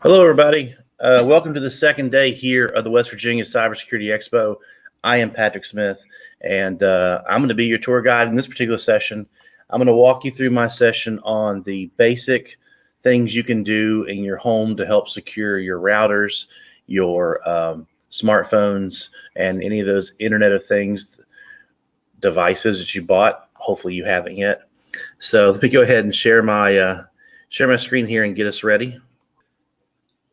Hello, everybody. Welcome to the second day here of the West Virginia Cybersecurity Expo. I am Patrick Smith, and I'm going to be your tour guide in this particular session. I'm going to walk you through my session on the basic things you can do in your home to help secure your routers, your smartphones, and any of those Internet of Things devices that you bought. Hopefully you haven't yet. So let me go ahead and share my screen here and get us ready.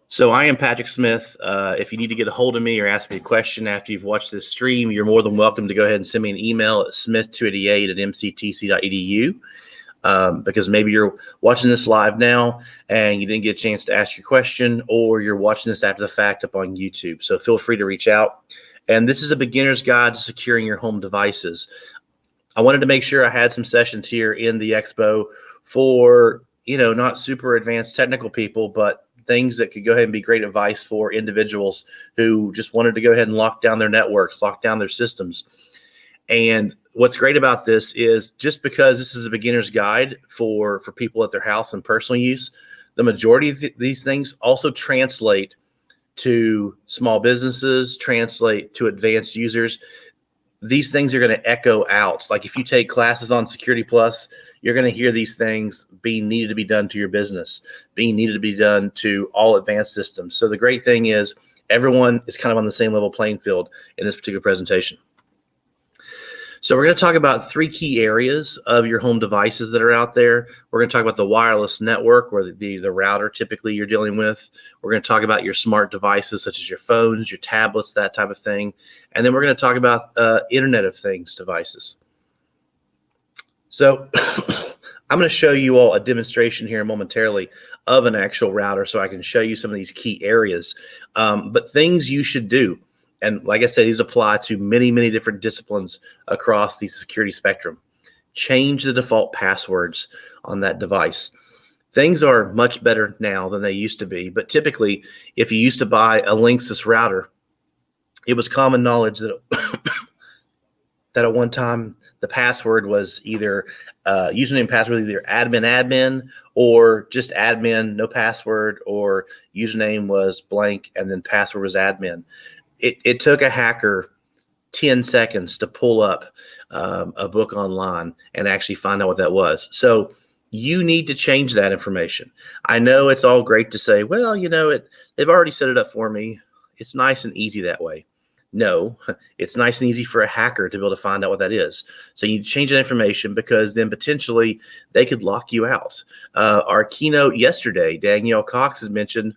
So I am Patrick Smith. If you need to get a hold of me or ask me a question after you've watched this stream, you're more than welcome to go ahead and send me an email at smith288@mctc.edu, because maybe you're watching this live now and you didn't get a chance to ask your question, or you're watching this after the fact up on YouTube. So feel free to reach out. And this is a beginner's guide to securing your home devices. I wanted to make sure I had some sessions here in the Expo for, not super advanced technical people, but things that could go ahead and be great advice for individuals who just wanted to go ahead and lock down their networks, lock down their systems. And what's great about this is, just because this is a beginner's guide for people at their house and personal use, the majority of these things also translate to small businesses, translate to advanced users. These things are going to echo out. Like if you take classes on Security Plus, you're going to hear these things being needed to be done to your business, being needed to be done to all advanced systems. So the great thing is everyone is kind of on the same level playing field in this particular presentation. So we're going to talk about three key areas of your home devices that are out there. We're going to talk about the wireless network, or the router typically you're dealing with. We're going to talk about your smart devices, such as your phones, your tablets, that type of thing. And then we're going to talk about Internet of Things devices. So I'm going to show you all a demonstration here momentarily of an actual router so I can show you some of these key areas. But things you should do. And like I said, these apply to many, many different disciplines across the security spectrum. Change the default passwords on that device. Things are much better now than they used to be. But typically, if you used to buy a Linksys router, it was common knowledge that that at one time the password was either username and password, either admin, or just admin, no password, or username was blank and then password was admin. It took a hacker 10 seconds to pull up a book online and actually find out what that was. So you need to change that information. I know it's all great to say, well, they've already set it up for me. It's nice and easy that way. No, it's nice and easy for a hacker to be able to find out what that is. So you change that information, because then potentially they could lock you out. Our keynote yesterday, Danielle Cox had mentioned,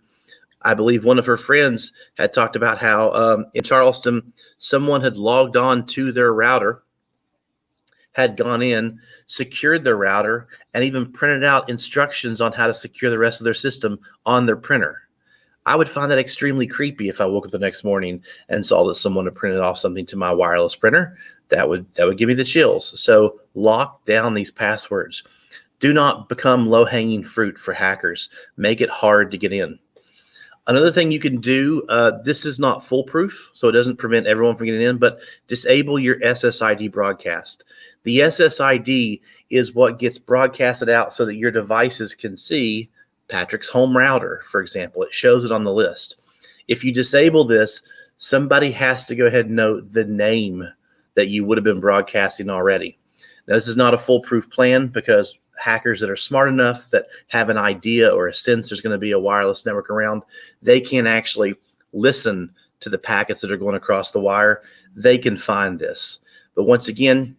I believe one of her friends had talked about how in Charleston, someone had logged on to their router, had gone in, secured their router, and even printed out instructions on how to secure the rest of their system on their printer. I would find that extremely creepy if I woke up the next morning and saw that someone had printed off something to my wireless printer. That would give me the chills. So lock down these passwords. Do not become low-hanging fruit for hackers. Make it hard to get in. Another thing you can do, this is not foolproof, so it doesn't prevent everyone from getting in, but disable your SSID broadcast. The SSID is what gets broadcasted out so that your devices can see Patrick's home router, for example. It shows it on the list. If you disable this, somebody has to go ahead and know the name that you would have been broadcasting already. Now, this is not a foolproof plan, because hackers that are smart enough, that have an idea or a sense there's going to be a wireless network around, they can actually listen to the packets that are going across the wire. They can find this. But once again,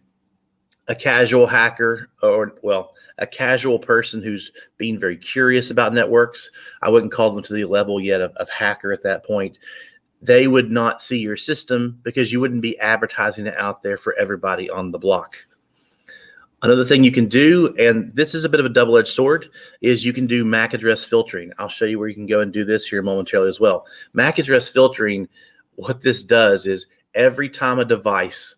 a casual hacker, a casual person who's being very curious about networks, I wouldn't call them to the level yet of hacker at that point. They would not see your system, because you wouldn't be advertising it out there for everybody on the block. Another thing you can do, and this is a bit of a double-edged sword, is you can do MAC address filtering. I'll show you where you can go and do this here momentarily as well. MAC address filtering, what this does is every time a device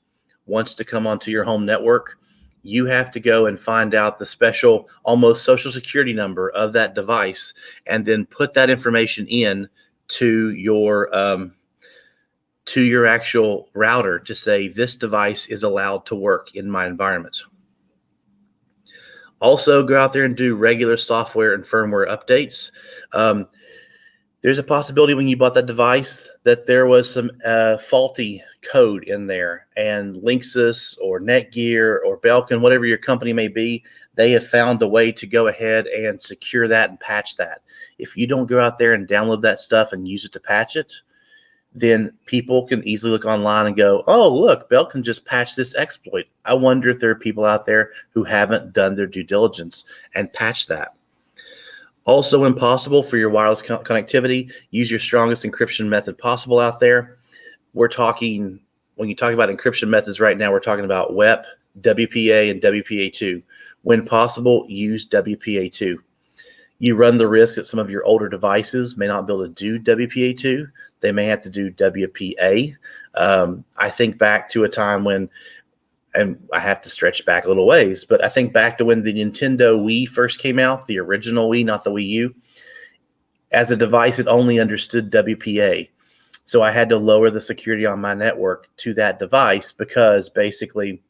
wants to come onto your home network, you have to go and find out the special, almost social security number of that device, and then put that information in to your actual router to say, this device is allowed to work in my environment. Also, go out there and do regular software and firmware updates. There's a possibility when you bought that device that there was some faulty code in there, and Linksys or Netgear or Belkin, whatever your company may be, they have found a way to go ahead and secure that and patch that. If you don't go out there and download that stuff and use it to patch it, then people can easily look online and go, oh, look, Belkin just patched this exploit. I wonder if there are people out there who haven't done their due diligence and patched that. Also, when possible, for your wireless connectivity, use your strongest encryption method possible out there. We're talking, when you talk about encryption methods right now, we're talking about WEP, WPA, and WPA2. When possible, use WPA2. You run the risk that some of your older devices may not be able to do WPA2. They may have to do WPA. I think back to a time when, and I have to stretch back a little ways, but I think back to when the Nintendo Wii first came out, the original Wii, not the Wii U. As a device, it only understood WPA. So I had to lower the security on my network to that device because basically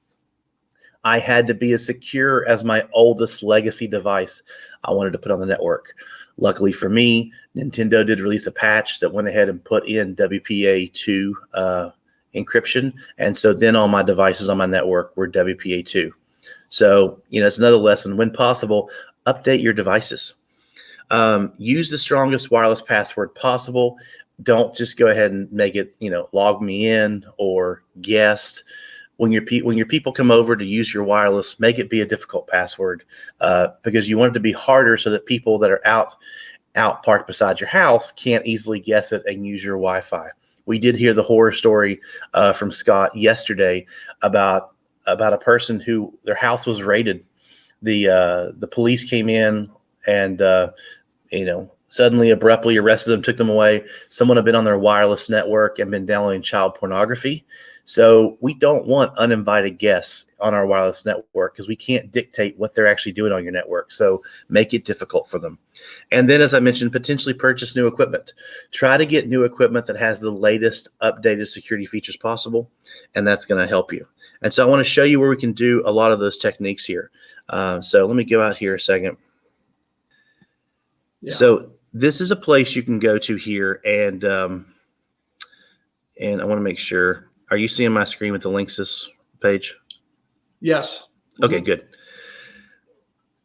I had to be as secure as my oldest legacy device I wanted to put on the network. Luckily for me, Nintendo did release a patch that went ahead and put in WPA2 encryption. And so then all my devices on my network were WPA2. So, it's another lesson. When possible, update your devices. Use the strongest wireless password possible. Don't just go ahead and make it, log me in or guest. When your people come over to use your wireless, make it be a difficult password because you want it to be harder so that people that are out parked beside your house can't easily guess it and use your Wi-Fi. We did hear the horror story from Scott yesterday about a person who their house was raided. The police came in and suddenly abruptly arrested them, took them away. Someone had been on their wireless network and been downloading child pornography. So we don't want uninvited guests on our wireless network because we can't dictate what they're actually doing on your network. So make it difficult for them. And then, as I mentioned, potentially purchase new equipment. Try to get new equipment that has the latest updated security features possible, and that's going to help you. And so I want to show you where we can do a lot of those techniques here. So let me go out here a second. Yeah. So this is a place you can go to here, and I want to make sure. Are you seeing my screen with the Linksys page? Yes. Okay, good.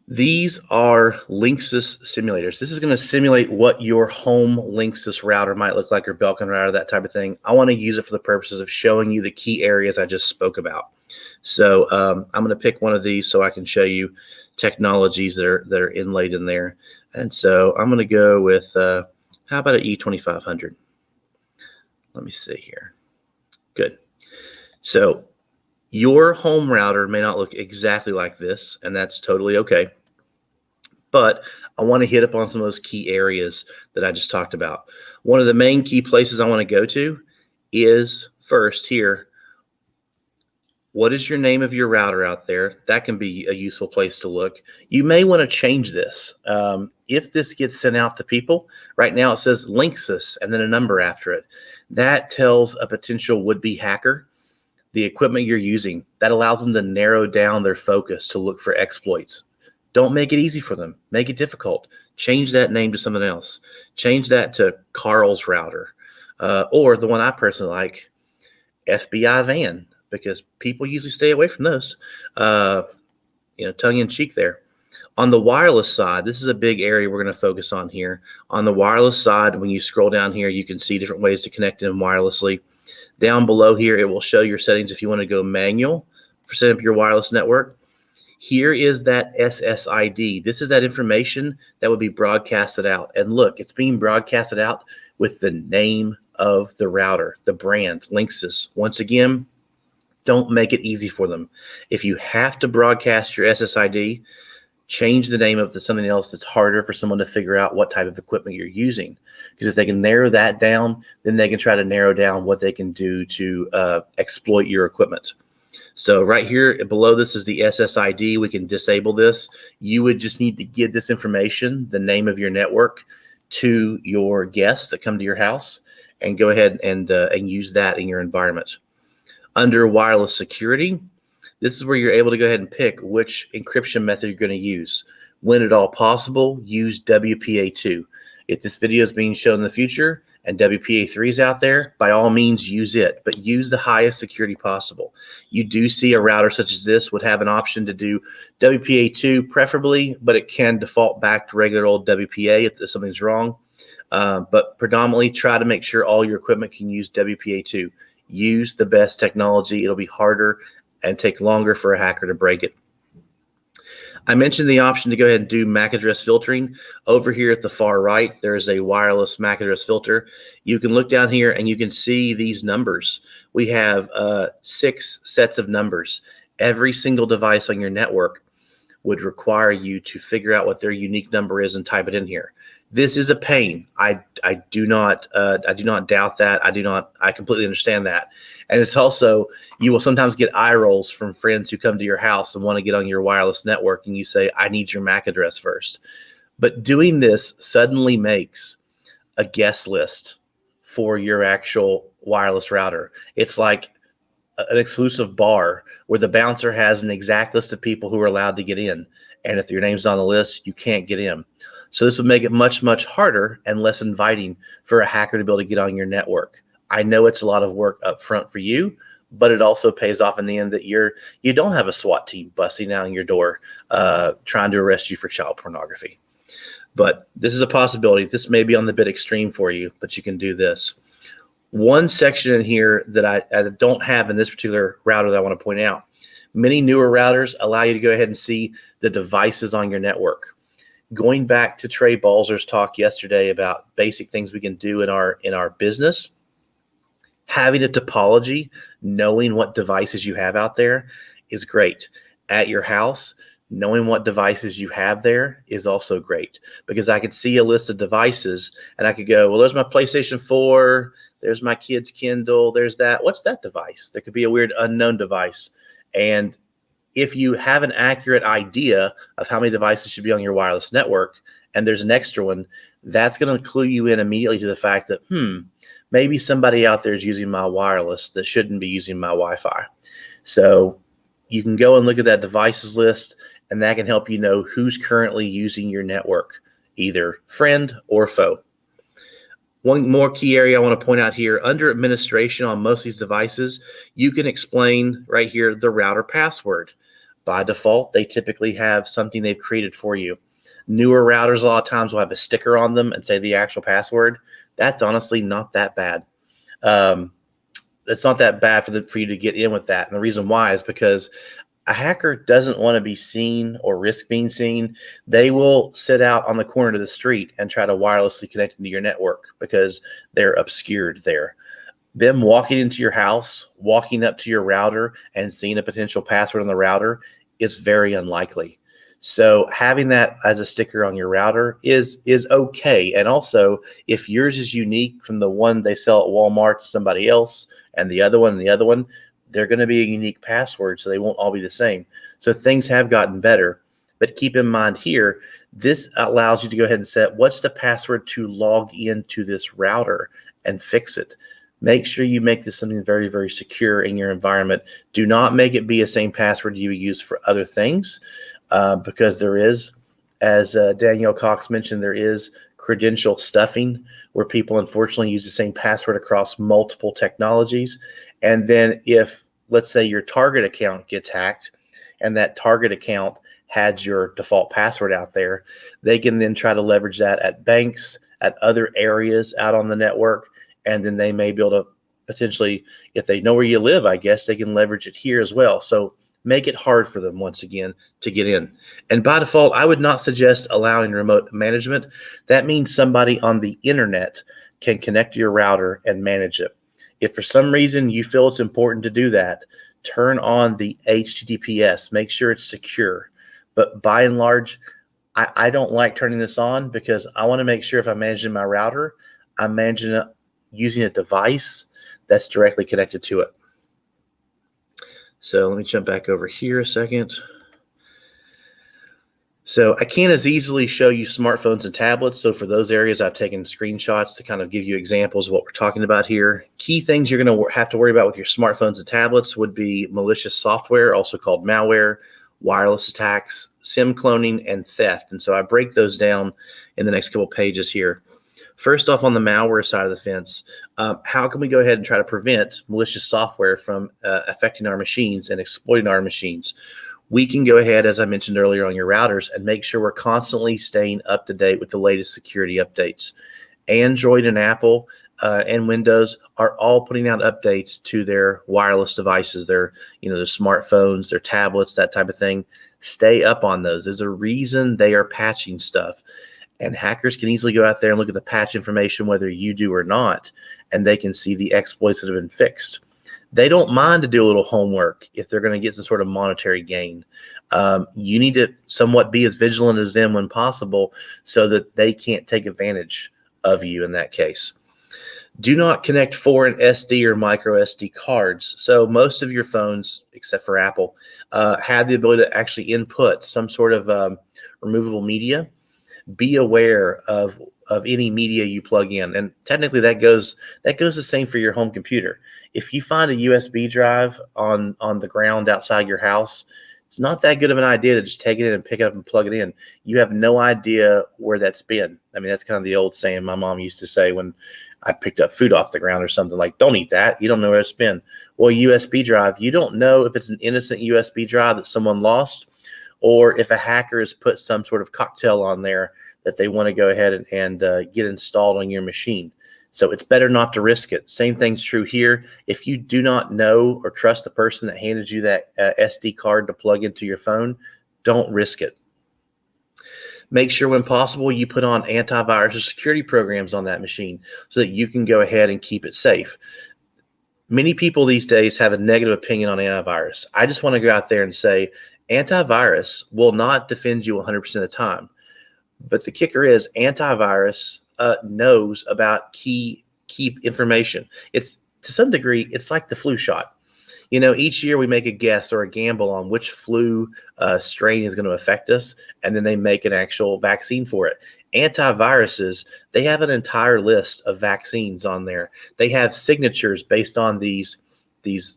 These are Linksys simulators. This is going to simulate what your home Linksys router might look like, or Belkin router, that type of thing. I want to use it for the purposes of showing you the key areas I just spoke about. So I'm going to pick one of these so I can show you technologies that are inlaid in there. And so I'm going to go with, how about an E2500? Let me see here. Good. So your home router may not look exactly like this, and that's totally okay. But I want to hit upon some of those key areas that I just talked about. One of the main key places I want to go to is first here. What is your name of your router out there? That can be a useful place to look. You may want to change this. If this gets sent out to people, right now it says Linksys and then a number after it. That tells a potential would-be hacker the equipment you're using. That allows them to narrow down their focus to look for exploits. Don't make it easy for them. Make it difficult. Change that name to something else. Change that to Carl's router, or the one I personally like, FBI van, because people usually stay away from those. Tongue in cheek there. On the wireless side, this is a big area we're going to focus on here. On the wireless side, when you scroll down here, you can see different ways to connect them wirelessly. Down below here, it will show your settings if you want to go manual for setting up your wireless network. Here is that SSID. This is that information that would be broadcasted out. And look, it's being broadcasted out with the name of the router, the brand, Linksys. Once again, don't make it easy for them. If you have to broadcast your SSID, change the name of something else that's harder for someone to figure out what type of equipment you're using. Because if they can narrow that down, then they can try to narrow down what they can do to exploit your equipment. So right here below this is the SSID. We can disable this. You would just need to give this information, the name of your network, to your guests that come to your house, and go ahead and use that in your environment. Under wireless security, this is where you're able to go ahead and pick which encryption method you're going to use. When at all possible, use WPA2. If this video is being shown in the future and WPA3 is out there, by all means use it, but use the highest security possible. You do see a router such as this would have an option to do WPA2 preferably, but it can default back to regular old WPA if something's wrong. But predominantly try to make sure all your equipment can use WPA2. Use the best technology. It'll be harder and take longer for a hacker to break it. I mentioned the option to go ahead and do MAC address filtering. Over here at the far right, there's a wireless MAC address filter. You can look down here and you can see these numbers. We have 6 sets of numbers. Every single device on your network would require you to figure out what their unique number is and type it in here. This is a pain. I do not doubt that. I completely understand that. And it's also, you will sometimes get eye rolls from friends who come to your house and want to get on your wireless network, and you say, I need your MAC address first. But doing this suddenly makes a guest list for your actual wireless router. It's like an exclusive bar where the bouncer has an exact list of people who are allowed to get in. And if your name's on the list, you can't get in. So this would make it much, much harder and less inviting for a hacker to be able to get on your network. I know it's a lot of work up front for you, but it also pays off in the end that you don't have a SWAT team busting down your door trying to arrest you for child pornography. But this is a possibility. This may be on the bit extreme for you, but you can do this. One section in here that I don't have in this particular router that I want to point out. Many newer routers allow you to go ahead and see the devices on your network. Going back to Trey Balzer's talk yesterday about basic things we can do in our business, having a topology, knowing what devices you have out there is great. At your house, knowing what devices you have there is also great, because I could see a list of devices and I could go, well, there's my PlayStation 4, there's my kid's Kindle, there's that. What's that device? There could be a weird unknown device. And if you have an accurate idea of how many devices should be on your wireless network, and there's an extra one, that's going to clue you in immediately to the fact that, maybe somebody out there is using my wireless that shouldn't be using my Wi-Fi. So you can go and look at that devices list, and that can help you know who's currently using your network, either friend or foe. One more key area I want to point out here, under administration on most of these devices, you can explain right here the router password. By default, they typically have something they've created for you. Newer routers a lot of times will have a sticker on them and say the actual password. That's honestly not that bad. It's not that bad for you to get in with that. And the reason why is because a hacker doesn't want to be seen or risk being seen. They will sit out on the corner of the street and try to wirelessly connect into your network because they're obscured there. Them walking into your house, walking up to your router and seeing a potential password on the router is very unlikely. So having that as a sticker on your router is okay. And also, if yours is unique from the one they sell at Walmart to somebody else and the other one, they're going to be a unique password, so they won't all be the same. So things have gotten better. But keep in mind here, this allows you to go ahead and set what's the password to log into this router and fix it. Make sure you make this something very, very secure in your environment. Do not make it be the same password you use for other things, because there is, as Danielle Cox mentioned, there is credential stuffing where people unfortunately use the same password across multiple technologies. And then if, let's say, your Target account gets hacked and that Target account had your default password out there, they can then try to leverage that at banks, at other areas out on the network. And then they may be able to potentially, if they know where you live, I guess they can leverage it here as well. So make it hard for them, once again, to get in. And by default, I would not suggest allowing remote management. That means somebody on the internet can connect to your router and manage it. If for some reason you feel it's important to do that, turn on the HTTPS. Make sure it's secure. But by and large, I don't like turning this on because I want to make sure if I'm managing my router, I'm managing it using a device that's directly connected to it. So let me jump back over here a second. So I can't as easily show you smartphones and tablets. So for those areas, I've taken screenshots to kind of give you examples of what we're talking about here. Key things you're going to have to worry about with your smartphones and tablets would be malicious software, also called malware, wireless attacks, SIM cloning, and theft. And so I break those down in the next couple pages here. First off, on the malware side of the fence, how can we go ahead and try to prevent malicious software from affecting our machines and exploiting our machines? We can go ahead, as I mentioned earlier, on your routers and make sure we're constantly staying up to date with the latest security updates. Android and Apple and Windows are all putting out updates to their wireless devices, their smartphones, their tablets, that type of thing. Stay up on those. There's a reason they are patching stuff. And hackers can easily go out there and look at the patch information, whether you do or not, and they can see the exploits that have been fixed. They don't mind to do a little homework if they're going to get some sort of monetary gain. You need to somewhat be as vigilant as them when possible so that they can't take advantage of you in that case. Do not connect foreign SD or micro SD cards. So most of your phones, except for Apple, have the ability to actually input some sort of removable media. Be aware of any media you plug in, and technically that goes the same for your home computer. If you find a USB drive on the ground outside your house, it's not that good of an idea to just take it in and pick it up and plug it in. You have no idea where that's been. I mean, that's kind of the old saying my mom used to say when I picked up food off the ground or something, like, don't eat that. You don't know where it's been. Well, USB drive, you don't know if it's an innocent USB drive that someone lost, or if a hacker has put some sort of cocktail on there that they want to go ahead and get installed on your machine. So it's better not to risk it. Same thing's true here. If you do not know or trust the person that handed you that SD card to plug into your phone, don't risk it. Make sure when possible you put on antivirus or security programs on that machine so that you can go ahead and keep it safe. Many people these days have a negative opinion on antivirus. I just want to go out there and say antivirus will not defend you 100% of the time. But the kicker is antivirus knows about key information. It's to some degree, it's like the flu shot. Each year we make a guess or a gamble on which flu strain is going to affect us, and then they make an actual vaccine for it. Antiviruses, they have an entire list of vaccines on there. They have signatures based on these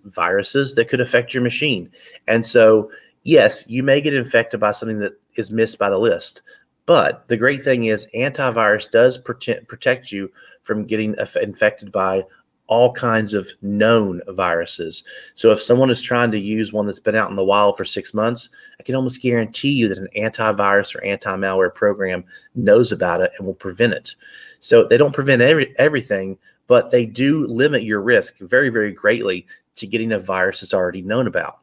viruses that could affect your machine. And so, yes, you may get infected by something that is missed by the list. But the great thing is antivirus does protect you from getting infected by all kinds of known viruses. So if someone is trying to use one that's been out in the wild for 6 months, I can almost guarantee you that an antivirus or anti-malware program knows about it and will prevent it. So they don't prevent everything, but they do limit your risk very, very greatly to getting a virus that's already known about.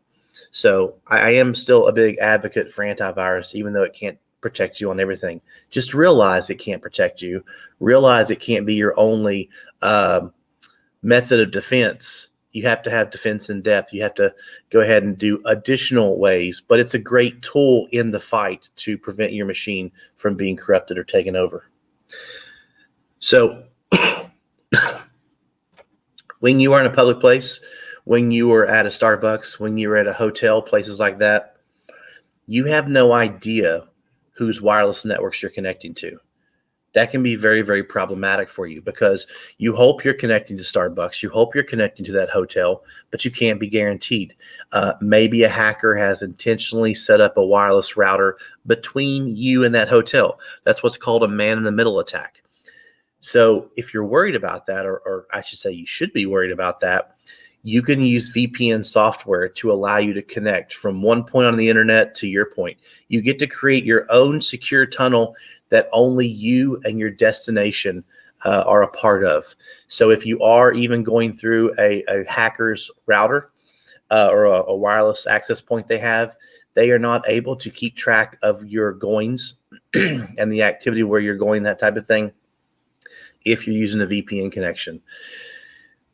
So I am still a big advocate for antivirus, even though it can't protect you on everything. Just realize it can't protect you. Realize it can't be your only method of defense. You have to have defense in depth. You have to go ahead and do additional ways, but it's a great tool in the fight to prevent your machine from being corrupted or taken over. So when you are in a public place, when you are at a Starbucks, when you're at a hotel, places like that, you have no idea whose wireless networks you're connecting to. That can be very, very problematic for you because you hope you're connecting to Starbucks, you hope you're connecting to that hotel, but you can't be guaranteed. Maybe a hacker has intentionally set up a wireless router between you and that hotel. That's what's called a man-in-the-middle attack. So if you're worried about that, or I should say you should be worried about that, you can use VPN software to allow you to connect from one point on the internet to your point. You get to create your own secure tunnel that only you and your destination are a part of. So if you are even going through a hacker's router or a wireless access point they have, they are not able to keep track of your goings and the activity where you're going, that type of thing, if you're using a VPN connection.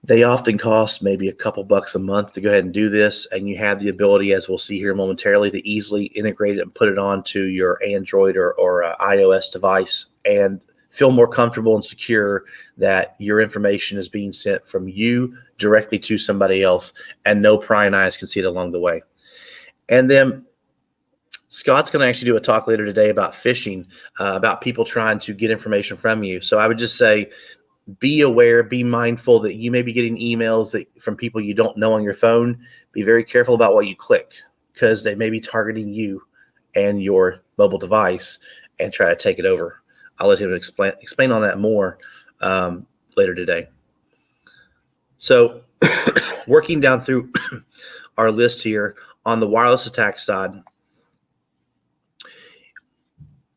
They often cost maybe a couple bucks a month to go ahead and do this, and you have the ability, as we'll see here momentarily, to easily integrate it and put it onto your Android or iOS device and feel more comfortable and secure that your information is being sent from you directly to somebody else, and no prying eyes can see it along the way. And then Scott's going to actually do a talk later today about phishing, about people trying to get information from you. So I would just say, be aware, be mindful that you may be getting emails from people you don't know on your phone. Be very careful about what you click because they may be targeting you and your mobile device and try to take it over. I'll let him explain on that more later today. So working down through our list here on the wireless attack side,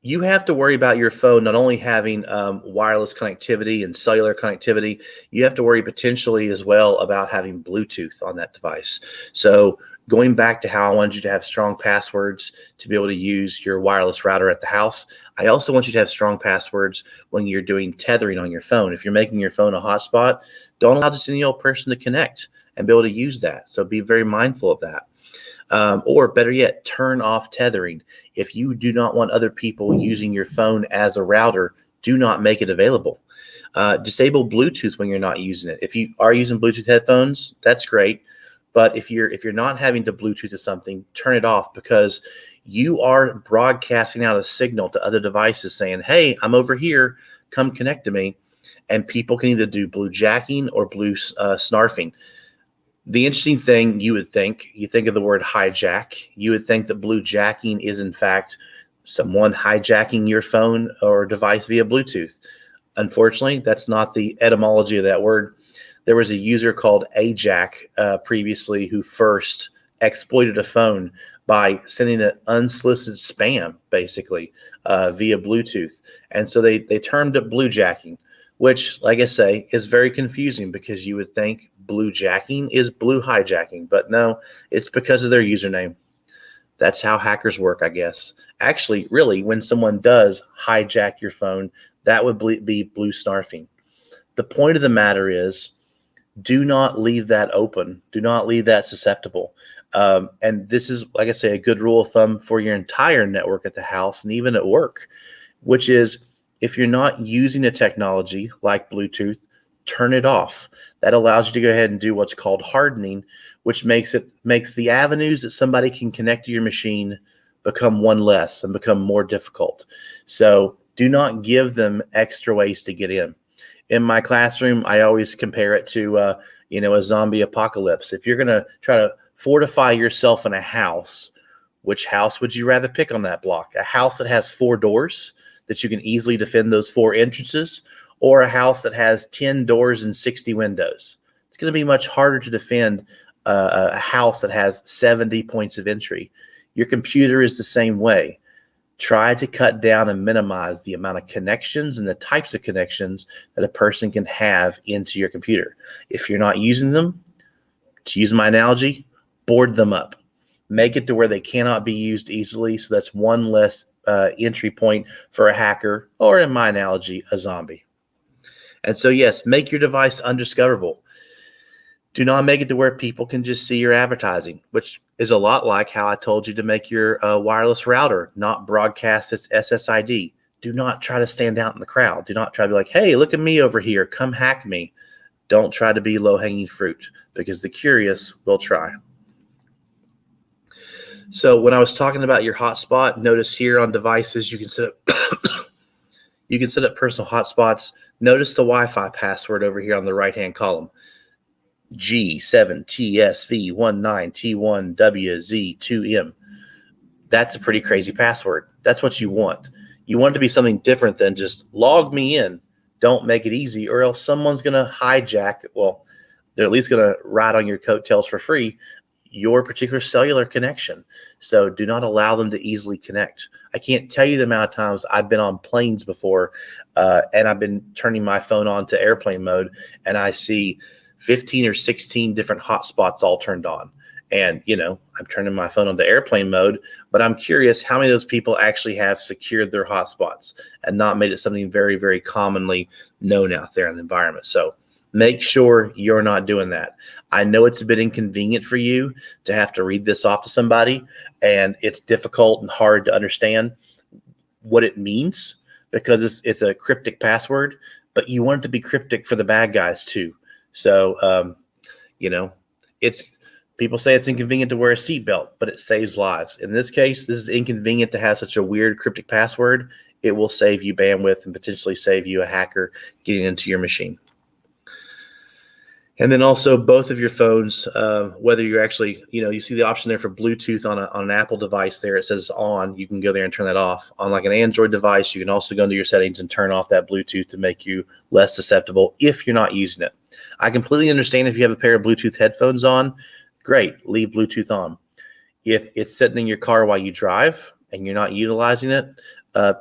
you have to worry about your phone not only having wireless connectivity and cellular connectivity, you have to worry potentially as well about having Bluetooth on that device. So going back to how I wanted you to have strong passwords to be able to use your wireless router at the house, I also want you to have strong passwords when you're doing tethering on your phone. If you're making your phone a hotspot, don't allow just any old person to connect and be able to use that. So be very mindful of that. Or better yet, turn off tethering. If you do not want other people using your phone as a router, do not make it available. Disable Bluetooth when you're not using it. If you are using Bluetooth headphones, that's great. But if you're not having to Bluetooth to something, turn it off, because you are broadcasting out a signal to other devices saying, hey, I'm over here, come connect to me. And people can either do blue jacking or blue snarfing. The interesting thing, you think of the word hijack, you would think that blue jacking is in fact someone hijacking your phone or device via Bluetooth. Unfortunately, that's not the etymology of that word. There was a user called Ajack previously who first exploited a phone by sending an unsolicited spam, basically, via Bluetooth. And so they termed it blue jacking, which, like I say, is very confusing, because you would think blue jacking is blue hijacking, but no, it's because of their username. That's how hackers work, I guess. Actually, really, when someone does hijack your phone, that would be blue snarfing. The point of the matter is, do not leave that open. Do not leave that susceptible. And this is, like I say, a good rule of thumb for your entire network at the house and even at work, which is, if you're not using a technology like Bluetooth, turn it off. That allows you to go ahead and do what's called hardening, which makes the avenues that somebody can connect to your machine become one less and become more difficult. So do not give them extra ways to get in. In my classroom, I always compare it to a zombie apocalypse. If you're going to try to fortify yourself in a house, which house would you rather pick on that block? A house that has 4 doors that you can easily defend those 4 entrances, or a house that has 10 doors and 60 windows? It's going to be much harder to defend a house that has 70 points of entry. Your computer is the same way. Try to cut down and minimize the amount of connections and the types of connections that a person can have into your computer. If you're not using them, to use my analogy, board them up. Make it to where they cannot be used easily, so that's one less entry point for a hacker, or in my analogy, a zombie. And so, yes, make your device undiscoverable. Do not make it to where people can just see your advertising, which is a lot like how I told you to make your wireless router not broadcast its SSID. Do not try to stand out in the crowd. Do not try to be like, hey, look at me over here. Come hack me. Don't try to be low-hanging fruit, because the curious will try. So when I was talking about your hotspot, notice here on devices, you can set up personal hotspots. Notice the Wi-Fi password over here on the right-hand column. G7TSV19T1WZ2M. That's a pretty crazy password. That's what you want. You want it to be something different than just log me in. Don't make it easy, or else someone's going to hijack. Well, they're at least going to ride on your coattails for free, your particular cellular connection. So do not allow them to easily connect. I can't tell you the amount of times I've been on planes before, and I've been turning my phone on to airplane mode, and I see 15 or 16 different hotspots all turned on. And, I'm turning my phone on to airplane mode, but I'm curious how many of those people actually have secured their hotspots and not made it something very, very commonly known out there in the environment. So make sure you're not doing that. I know it's a bit inconvenient for you to have to read this off to somebody, and it's difficult and hard to understand what it means, because it's a cryptic password, but you want it to be cryptic for the bad guys too. So, people say it's inconvenient to wear a seatbelt, but it saves lives. In this case, this is inconvenient to have such a weird cryptic password. It will save you bandwidth and potentially save you a hacker getting into your machine. And then also both of your phones, whether you're actually, you see the option there for Bluetooth on an Apple device there, it says on, you can go there and turn that off. On like an Android device, you can also go into your settings and turn off that Bluetooth to make you less susceptible if you're not using it. I completely understand if you have a pair of Bluetooth headphones on, great, leave Bluetooth on. If it's sitting in your car while you drive and you're not utilizing it,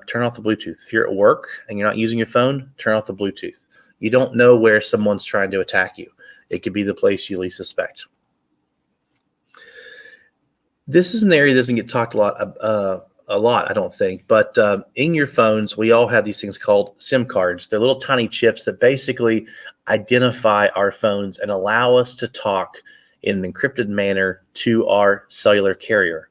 turn off the Bluetooth. If you're at work and you're not using your phone, turn off the Bluetooth. You don't know where someone's trying to attack you. It could be the place you least suspect. This is an area that doesn't get talked a lot, I don't think. But in your phones, we all have these things called SIM cards. They're little tiny chips that basically identify our phones and allow us to talk in an encrypted manner to our cellular carrier.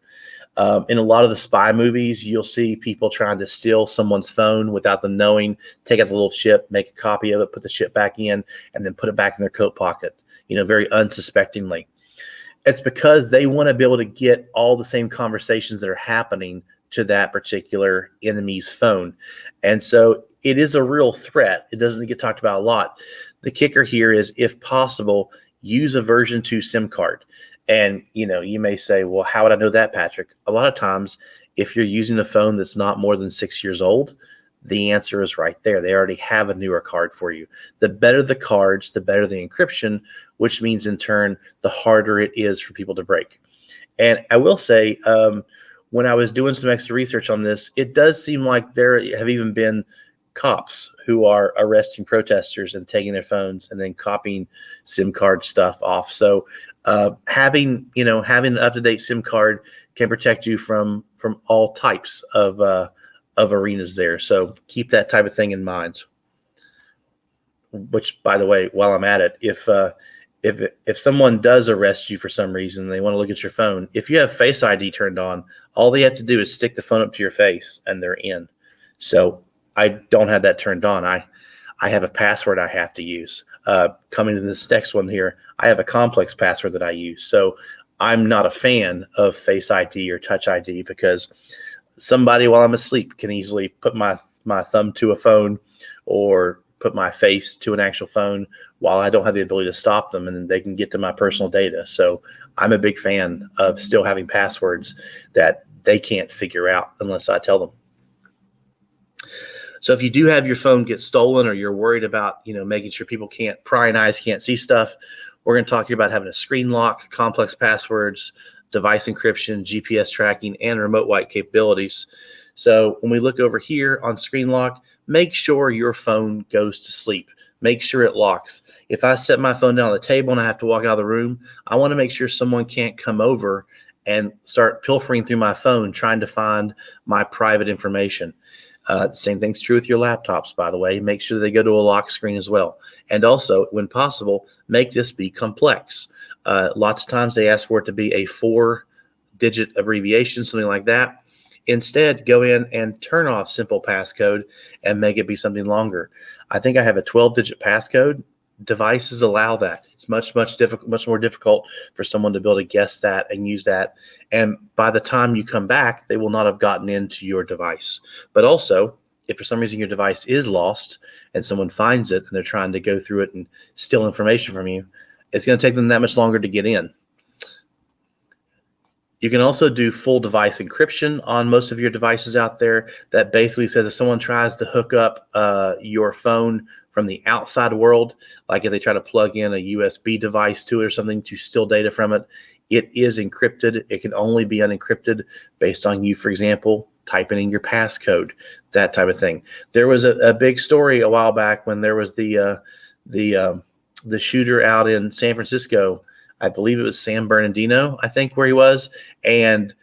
In a lot of the spy movies, you'll see people trying to steal someone's phone without them knowing, take out the little chip, make a copy of it, put the chip back in, and then put it back in their coat pocket, very unsuspectingly. It's because they want to be able to get all the same conversations that are happening to that particular enemy's phone. And so it is a real threat. It doesn't get talked about a lot. The kicker here is, if possible, use a version 2 SIM card. And, you may say, well, how would I know that, Patrick? A lot of times, if you're using a phone that's not more than 6 years old, the answer is right there. They already have a newer card for you. The better the cards, the better the encryption, which means in turn, the harder it is for people to break. And I will say, when I was doing some extra research on this, it does seem like there have even been cops who are arresting protesters and taking their phones and then copying SIM card stuff off. So having an up-to-date SIM card can protect you from all types of arenas there. So keep that type of thing in mind. Which, by the way, while I'm at it, if someone does arrest you for some reason, they want to look at your phone, if you have Face ID turned on, all they have to do is stick the phone up to your face and they're in. So I don't have that turned on. I have a password I have to use. Coming to this next one here, I have a complex password that I use. So I'm not a fan of Face ID or Touch ID, because somebody while I'm asleep can easily put my thumb to a phone or put my face to an actual phone while I don't have the ability to stop them, and they can get to my personal data. So I'm a big fan of still having passwords that they can't figure out unless I tell them. So if you do have your phone get stolen, or you're worried about, making sure people prying eyes can't see stuff, we're going to talk to you about having a screen lock, complex passwords, device encryption, GPS tracking, and remote wipe capabilities. So when we look over here on screen lock, make sure your phone goes to sleep. Make sure it locks. If I set my phone down on the table and I have to walk out of the room, I want to make sure someone can't come over and start pilfering through my phone trying to find my private information. The same thing's true with your laptops, by the way. Make sure they go to a lock screen as well. And also, when possible, make this be complex. Lots of times they ask for it to be a 4-digit abbreviation, something like that. Instead, go in and turn off simple passcode and make it be something longer. I think I have a 12-digit passcode. Devices allow that. It's much more difficult for someone to be able to guess that and use that. And by the time you come back, they will not have gotten into your device. But also, if for some reason your device is lost and someone finds it and they're trying to go through it and steal information from you, it's going to take them that much longer to get in. You can also do full device encryption on most of your devices out there. That basically says if someone tries to hook up your phone from the outside world, like if they try to plug in a USB device to it or something to steal data from it, it is encrypted. It can only be unencrypted based on you, for example, typing in your passcode, that type of thing. There was a big story a while back when there was the shooter out in San Francisco. I believe it was San Bernardino, I think, where he was. And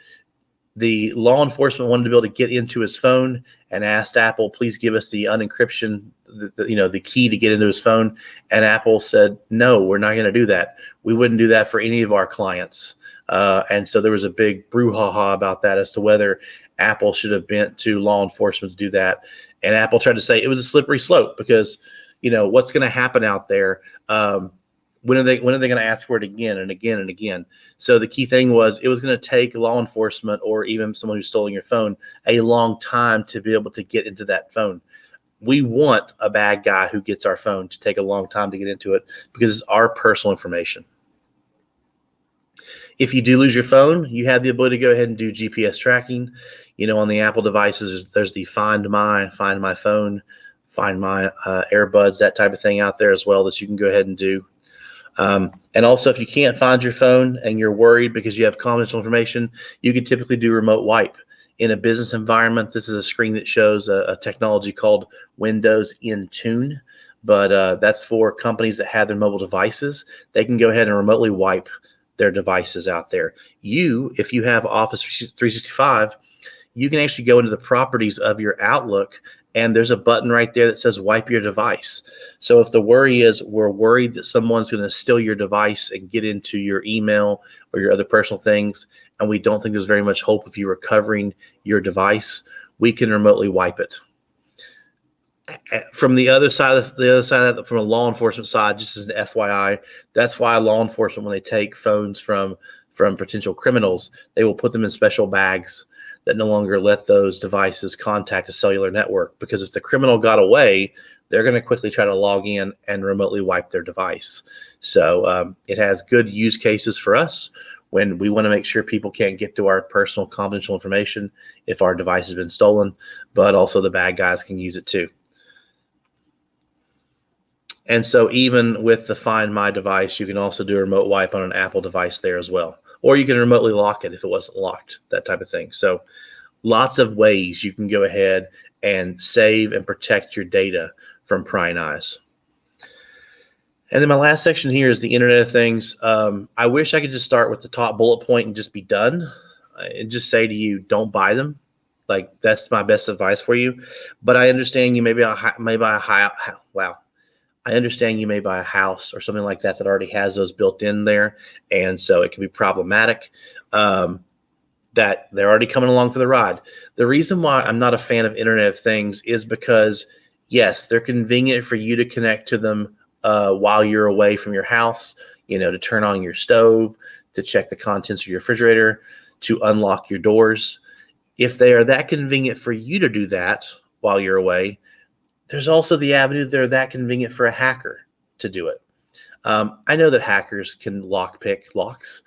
the law enforcement wanted to be able to get into his phone and asked Apple, please give us the unencryption, the key to get into his phone. And Apple said, no, we're not going to do that. We wouldn't do that for any of our clients. And so there was a big brouhaha about that as to whether Apple should have bent to law enforcement to do that. And Apple tried to say it was a slippery slope because, what's going to happen out there? When are they going to ask for it again and again and again? So the key thing was it was going to take law enforcement or even someone who's stolen your phone a long time to be able to get into that phone. we want a bad guy who gets our phone to take a long time to get into it because it's our personal information. If you do lose your phone, you have the ability to go ahead and do GPS tracking. On the Apple devices, there's the Find My phone, Find My AirBuds, that type of thing out there as well that you can go ahead and do. And also, if you can't find your phone and you're worried because you have confidential information, you can typically do remote wipe. In a business environment, this is a screen that shows a technology called Windows Intune, but that's for companies that have their mobile devices. They can go ahead and remotely wipe their devices out there. If you have Office 365, you can actually go into the properties of your Outlook, and there's a button right there that says wipe your device. So if the worry is we're worried that someone's going to steal your device and get into your email or your other personal things, and we don't think there's very much hope of you recovering your device, we can remotely wipe it. From the other side, from a law enforcement side, just as an FYI, that's why law enforcement, when they take phones from potential criminals, they will put them in special bags that no longer let those devices contact a cellular network, because if the criminal got away, they're going to quickly try to log in and remotely wipe their device. So it has good use cases for us when we want to make sure people can't get to our personal confidential information if our device has been stolen, but also the bad guys can use it too. And so even with the Find My device, you can also do a remote wipe on an Apple device there as well. Or you can remotely lock it if it wasn't locked, that type of thing. So lots of ways you can go ahead and save and protect your data from prying eyes. And then my last section here is the Internet of Things. I wish I could just start with the top bullet point and just be done and just say to you, don't buy them. Like, that's my best advice for you. But I understand you may buy I understand you may buy a house or something like that already has those built in there, and so it can be problematic that they're already coming along for the ride. The reason why I'm not a fan of Internet of Things is because, yes, they're convenient for you to connect to them while you're away from your house, to turn on your stove, to check the contents of your refrigerator, to unlock your doors. If they are that convenient for you to do that while you're away, there's also the avenue they're that convenient for a hacker to do it. I know that hackers can lockpick locks,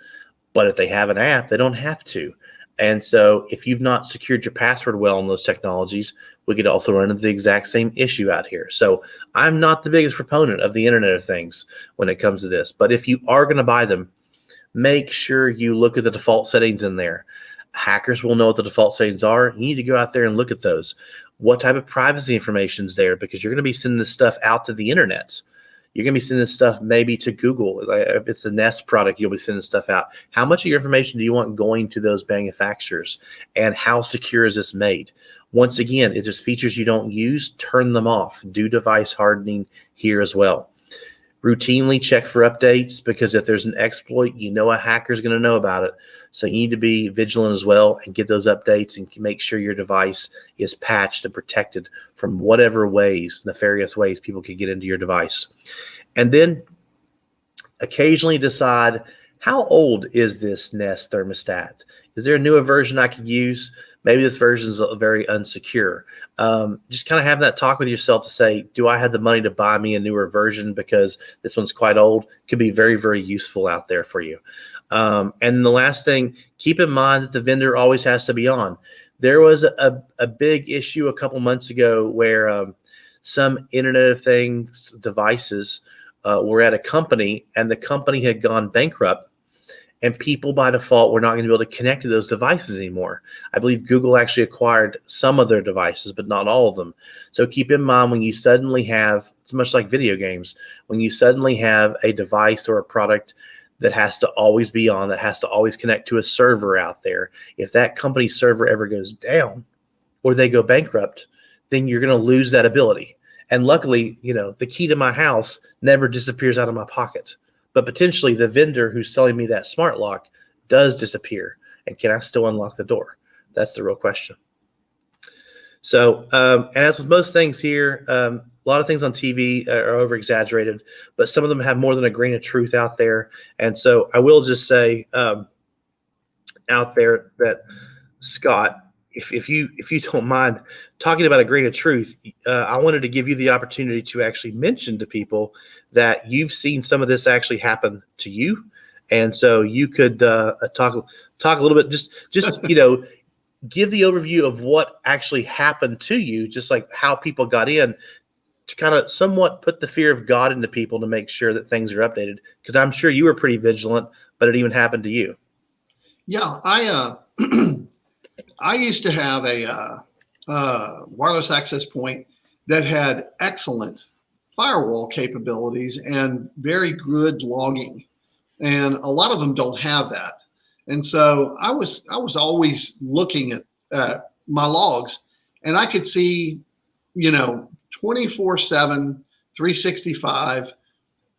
but if they have an app, they don't have to. And so if you've not secured your password well on those technologies, we could also run into the exact same issue out here. So I'm not the biggest proponent of the Internet of Things when it comes to this. But if you are going to buy them, make sure you look at the default settings in there. Hackers will know what the default settings are. You need to go out there and look at those. What type of privacy information is there? Because you're going to be sending this stuff out to the internet. You're going to be sending this stuff maybe to Google. If it's a Nest product, you'll be sending stuff out. How much of your information do you want going to those manufacturers? And how secure is this made? Once again, if there's features you don't use, turn them off. Do device hardening here as well. Routinely check for updates, because if there's an exploit, a hacker is going to know about it. So you need to be vigilant as well and get those updates and make sure your device is patched and protected from whatever nefarious ways people could get into your device. And then occasionally decide, how old is this Nest thermostat? Is there a newer version I could use? Maybe this version is very unsecure. Just kind of have that talk with yourself to say, do I have the money to buy me a newer version because this one's quite old? Could be very, very useful out there for you. And the last thing, keep in mind that the vendor always has to be on. There was a big issue a couple months ago where some Internet of Things devices were at a company, and the company had gone bankrupt. And people by default were not going to be able to connect to those devices anymore. I believe Google actually acquired some of their devices, but not all of them. So keep in mind, when you suddenly have, it's much like video games, when you suddenly have a device or a product that has to always be on, that has to always connect to a server out there, if that company's server ever goes down or they go bankrupt, then you're going to lose that ability. And luckily, the key to my house never disappears out of my pocket. But potentially the vendor who's selling me that smart lock does disappear. And can I still unlock the door? That's the real question. So, and as with most things here, a lot of things on TV are over-exaggerated, but some of them have more than a grain of truth out there. And so I will just say out there that Scott, if you don't mind talking about a grain of truth, I wanted to give you the opportunity to actually mention to people that you've seen some of this actually happen to you, and so you could talk a little bit, just give the overview of what actually happened to you, just like how people got in, to kind of somewhat put the fear of God into people to make sure that things are updated. Because I'm sure you were pretty vigilant, but it even happened to you. Yeah, I I used to have a wireless access point that had excellent firewall capabilities and very good logging, and a lot of them don't have that. And so I was always looking at my logs, and I could see, 24/7, 365.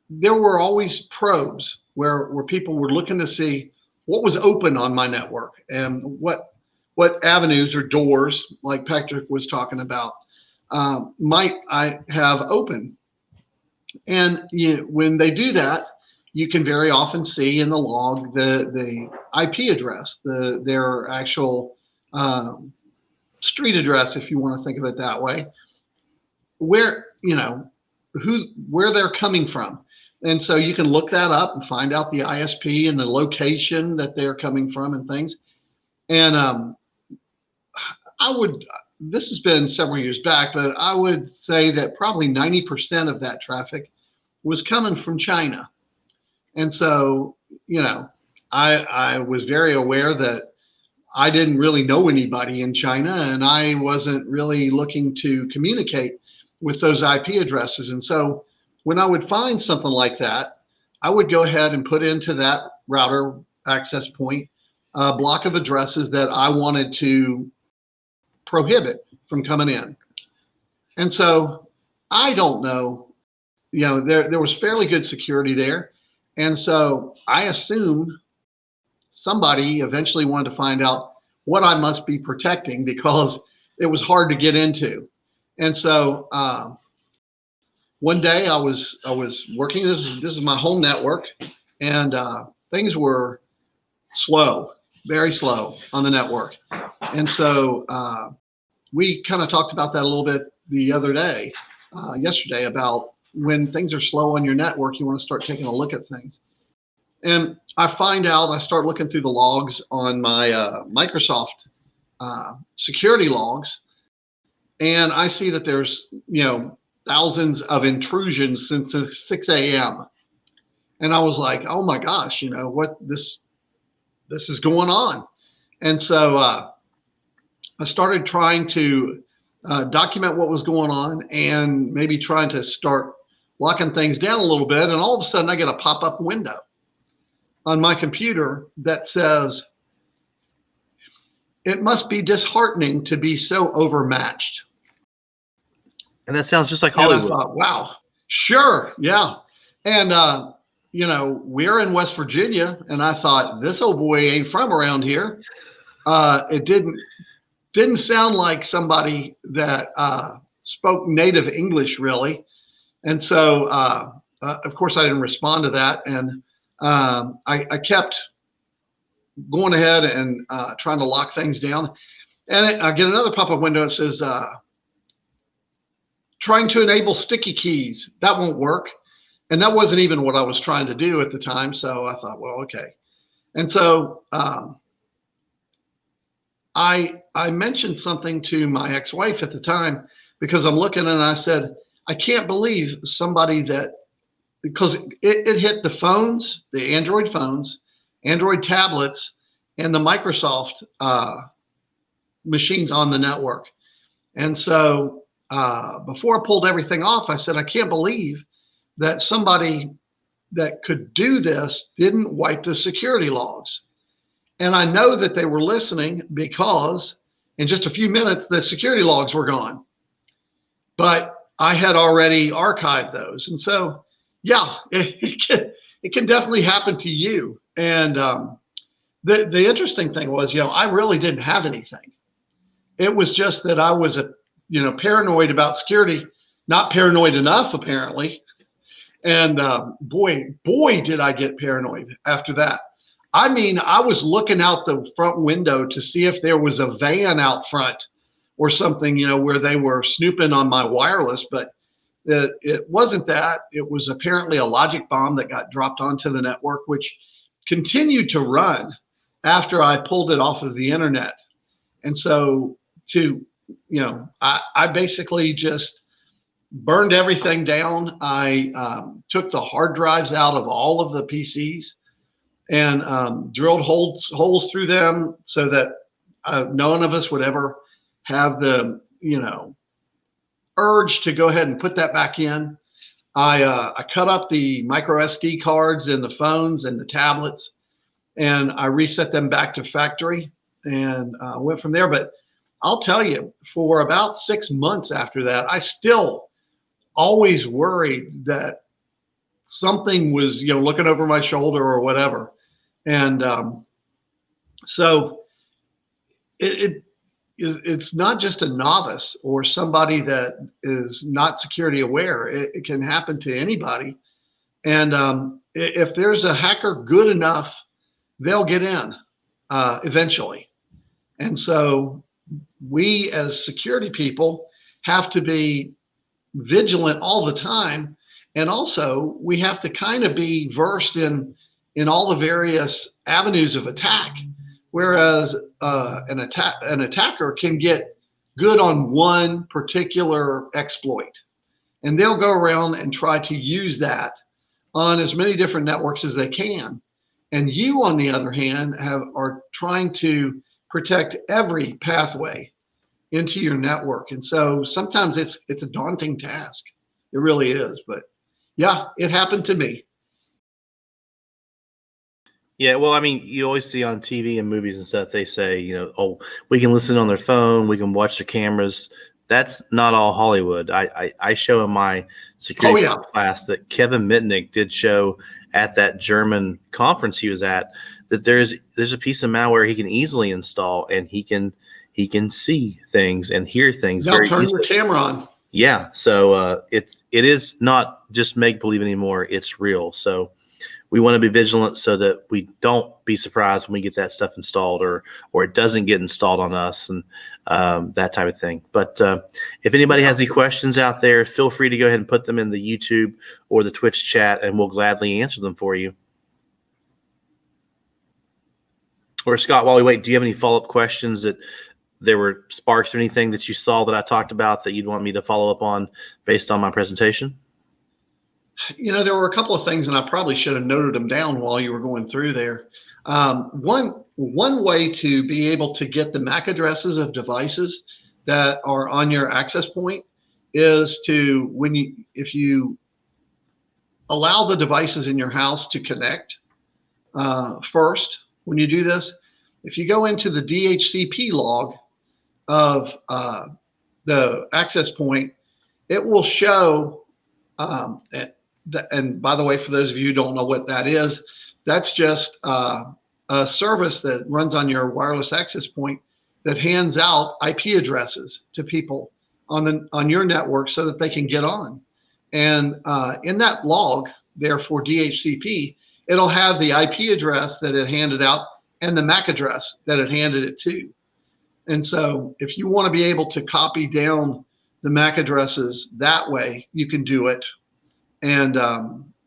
There were always probes where people were looking to see what was open on my network and what avenues or doors, like Patrick was talking about, might I have open. And when they do that, you can very often see in the log the IP address, their actual street address, if you want to think of it that way, where where they're coming from. And so you can look that up and find out the ISP and the location that they're coming from and things. And this has been several years back, but I would say that probably 90% of that traffic was coming from China. And so, I was very aware that I didn't really know anybody in China, and I wasn't really looking to communicate with those IP addresses. And so when I would find something like that, I would go ahead and put into that router access point a block of addresses that I wanted to prohibit from coming in. And so I don't know, there was fairly good security there. And so I assumed somebody eventually wanted to find out what I must be protecting, because it was hard to get into. And so one day I was working. This is my home network, and things were slow, very slow on the network. And so we kind of talked about that a little bit the other day, yesterday, about when things are slow on your network, you want to start taking a look at things. And I start looking through the logs on my Microsoft security logs, and I see that there's, thousands of intrusions since 6 a.m. And I was like, oh my gosh, what this is going on. And so I started trying to document what was going on and maybe trying to start locking things down a little bit. And all of a sudden I get a pop-up window on my computer that says, "It must be disheartening to be so overmatched." And that sounds just like Hollywood. And I thought, wow, sure, yeah. And we're in West Virginia, and I thought, this old boy ain't from around here. It didn't sound like somebody that spoke native English, really. And so, of course, I didn't respond to that, and I kept going ahead and trying to lock things down. And I get another pop-up window that says, trying to enable sticky keys. That won't work. And that wasn't even what I was trying to do at the time. So I thought, well, okay. And so I mentioned something to my ex-wife at the time, because I'm looking and I said, I can't believe somebody because it hit the phones, the Android phones, Android tablets, and the Microsoft machines on the network. And so before I pulled everything off, I said, I can't believe that somebody that could do this didn't wipe the security logs. And I know that they were listening, because in just a few minutes, the security logs were gone. But I had already archived those. And so, yeah, it can definitely happen to you. And the interesting thing was, I really didn't have anything. It was just that I was paranoid about security, not paranoid enough, apparently. And boy, did I get paranoid after that. I mean, I was looking out the front window to see if there was a van out front or something, you know, where they were snooping on my wireless, but it wasn't that. It was apparently a logic bomb that got dropped onto the network, which continued to run after I pulled it off of the internet. And so I basically just burned everything down. I took the hard drives out of all of the PCs and drilled holes through them so that none of us would ever have the urge to go ahead and put that back in. I cut up the micro SD cards in the phones and the tablets, and I reset them back to factory and went from there. But I'll tell you, for about 6 months after that, I still always worried that something was, looking over my shoulder or whatever. And so it's not just a novice or somebody that is not security aware. It can happen to anybody. And if there's a hacker good enough, they'll get in eventually. And so we as security people have to be vigilant all the time. And also we have to kind of be versed in all the various avenues of attack. Whereas an attacker can get good on one particular exploit, and they'll go around and try to use that on as many different networks as they can. And you, on the other hand, are trying to protect every pathway into your network. And so sometimes it's a daunting task. It really is. But yeah, it happened to me. Yeah, well, I mean, you always see on TV and movies and stuff, they say, oh, we can listen on their phone, we can watch the cameras. That's not all Hollywood. I show in my security class that Kevin Mitnick did show at that German conference he was at, that there's a piece of malware he can easily install, and he can see things and hear things. Now turn your camera on. Yeah, so it is not just make believe anymore. It's real. So we want to be vigilant so that we don't be surprised when we get that stuff installed, or it doesn't get installed on us, and that type of thing. But if anybody has any questions out there, feel free to go ahead and put them in the YouTube or the Twitch chat, and we'll gladly answer them for you. Or Scott, while we wait, do you have any follow-up questions that there were sparks or anything that you saw that I talked about that you'd want me to follow up on based on my presentation? There were a couple of things, and I probably should have noted them down while you were going through there. One way to be able to get the MAC addresses of devices that are on your access point is if you allow the devices in your house to connect first. When you do this, if you go into the DHCP log of the access point, it will show and by the way, for those of you who don't know what that is, that's just a service that runs on your wireless access point that hands out IP addresses to people on your network so that they can get on. And in that log there for DHCP, it'll have the IP address that it handed out and the MAC address that it handed it to. And so if you want to be able to copy down the MAC addresses that way, you can do it. And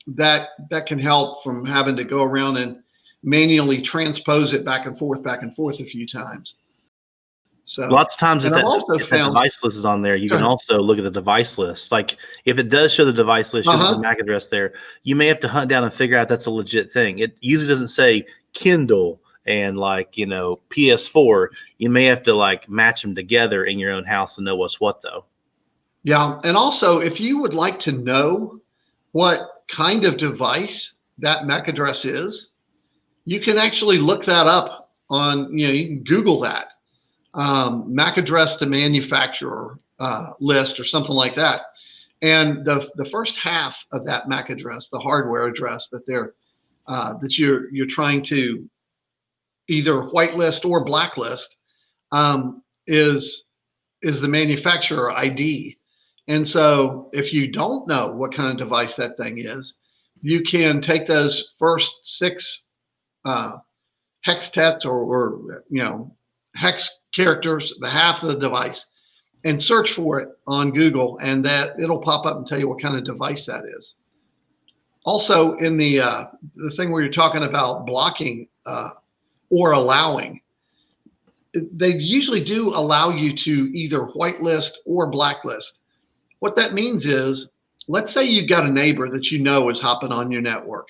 that can help from having to go around and manually transpose it back and forth a few times. So lots of times if that device list is on there, you can also look at the device list. Like if it does show the device list, show the MAC address there, you may have to hunt down and figure out that's a legit thing. It usually doesn't say Kindle and PS4. You may have to match them together in your own house to know what's what though. Yeah, and also if you would like to know what kind of device that MAC address is, you can actually look that up on, you can Google that, MAC address to manufacturer list or something like that. And the first half of that MAC address, the hardware address that you're trying to either whitelist or blacklist, is the manufacturer ID. And so if you don't know what kind of device that thing is, you can take those first 6 hextets or hex characters, the half of the device, and search for it on Google, and that it'll pop up and tell you what kind of device that is. Also, in the thing where you're talking about blocking or allowing, they usually do allow you to either whitelist or blacklist. What that means is, let's say you've got a neighbor that you know is hopping on your network,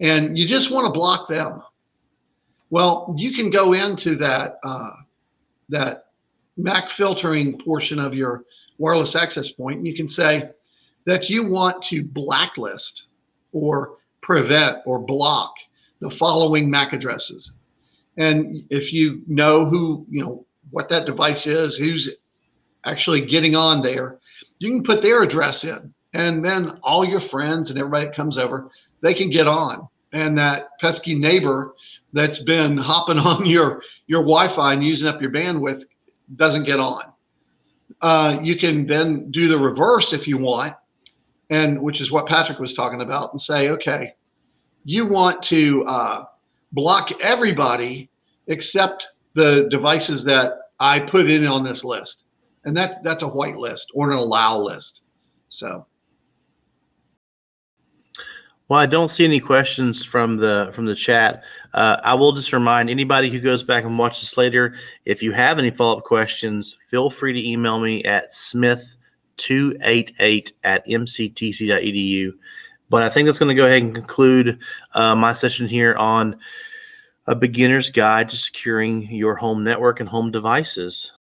and you just want to block them. Well, you can go into that MAC filtering portion of your wireless access point, and you can say that you want to blacklist or prevent or block the following MAC addresses. And if you know what that device is, who's actually getting on there, you can put their address in, and then all your friends and everybody that comes over, they can get on. And that pesky neighbor that's been hopping on your Wi-Fi and using up your bandwidth doesn't get on. You can then do the reverse if you want, and which is what Patrick was talking about, and say, okay, you want to block everybody except the devices that I put in on this list. And that's a white list or an allow list. So. Well, I don't see any questions from the chat. I will just remind anybody who goes back and watches later, if you have any follow-up questions, feel free to email me at smith288@mctc.edu. But I think that's going to go ahead and conclude my session here on a beginner's guide to securing your home network and home devices.